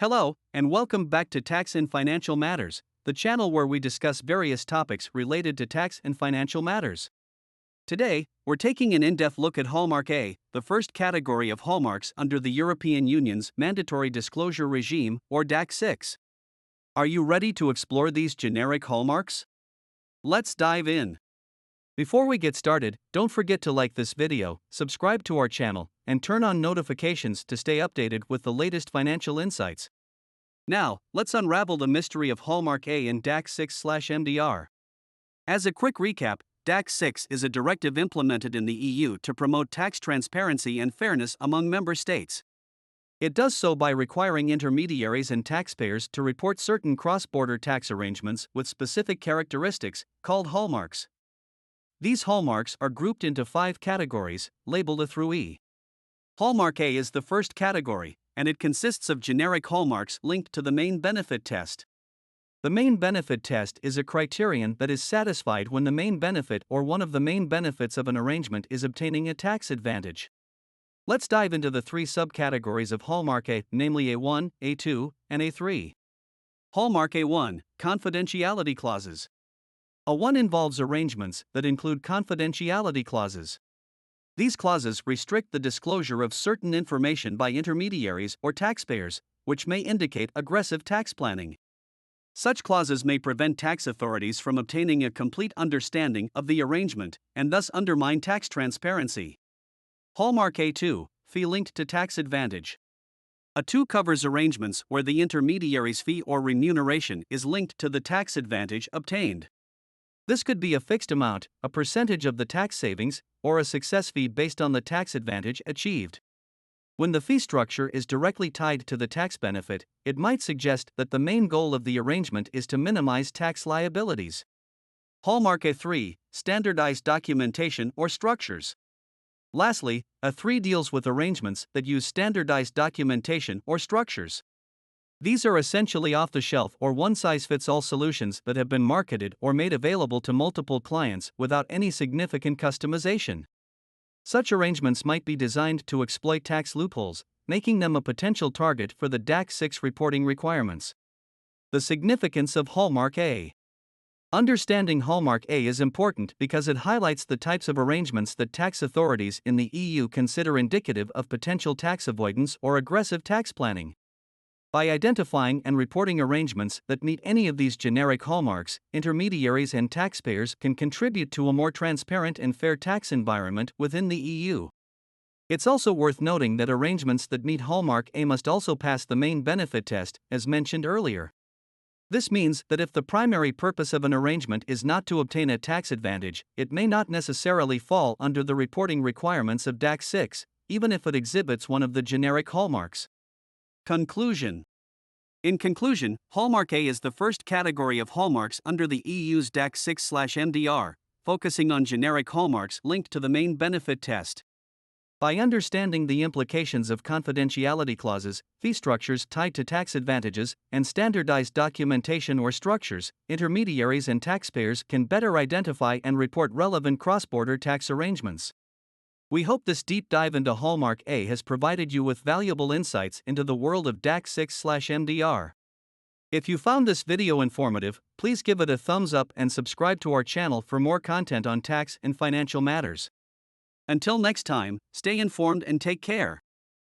Hello, and welcome back to Tax and Financial Matters, the channel where we discuss various topics related to tax and financial matters. Today, we're taking an in-depth look at Hallmark A, the first category of hallmarks under the European Union's Mandatory Disclosure Regime, or DAC6. Are you ready to explore these generic hallmarks? Let's dive in. Before we get started, don't forget to like this video, subscribe to our channel, and turn on notifications to stay updated with the latest financial insights. Now, let's unravel the mystery of Hallmark A and DAC6 MDR. As a quick recap, DAC6 is a directive implemented in the EU to promote tax transparency and fairness among member states. It does so by requiring intermediaries and taxpayers to report certain cross-border tax arrangements with specific characteristics, called hallmarks. These hallmarks are grouped into 5 categories, labeled A through E. Hallmark A is the first category, and it consists of generic hallmarks linked to the main benefit test. The main benefit test is a criterion that is satisfied when the main benefit or one of the main benefits of an arrangement is obtaining a tax advantage. Let's dive into the 3 subcategories of Hallmark A, namely A1, A2, and A3. Hallmark A1, confidentiality clauses. A1 involves arrangements that include confidentiality clauses. These clauses restrict the disclosure of certain information by intermediaries or taxpayers, which may indicate aggressive tax planning. Such clauses may prevent tax authorities from obtaining a complete understanding of the arrangement and thus undermine tax transparency. Hallmark A2, fee linked to tax advantage. A2 covers arrangements where the intermediary's fee or remuneration is linked to the tax advantage obtained. This could be a fixed amount, a percentage of the tax savings, or a success fee based on the tax advantage achieved. When the fee structure is directly tied to the tax benefit, it might suggest that the main goal of the arrangement is to minimize tax liabilities. Hallmark A3, standardized documentation or structures. Lastly, A3 deals with arrangements that use standardized documentation or structures. These are essentially off-the-shelf or one-size-fits-all solutions that have been marketed or made available to multiple clients without any significant customization. Such arrangements might be designed to exploit tax loopholes, making them a potential target for the DAC6 reporting requirements. The significance of Hallmark A. Understanding Hallmark A is important because it highlights the types of arrangements that tax authorities in the EU consider indicative of potential tax avoidance or aggressive tax planning. By identifying and reporting arrangements that meet any of these generic hallmarks, intermediaries and taxpayers can contribute to a more transparent and fair tax environment within the EU. It's also worth noting that arrangements that meet Hallmark A must also pass the main benefit test, as mentioned earlier. This means that if the primary purpose of an arrangement is not to obtain a tax advantage, it may not necessarily fall under the reporting requirements of DAC6, even if it exhibits one of the generic hallmarks. Conclusion. In conclusion, Hallmark A is the first category of hallmarks under the EU's DAC6 MDR, focusing on generic hallmarks linked to the main benefit test. By understanding the implications of confidentiality clauses, fee structures tied to tax advantages, and standardized documentation or structures, intermediaries and taxpayers can better identify and report relevant cross-border tax arrangements. We hope this deep dive into Hallmark A has provided you with valuable insights into the world of DAC6 MDR. If you found this video informative, please give it a thumbs up and subscribe to our channel for more content on tax and financial matters. Until next time, stay informed and take care.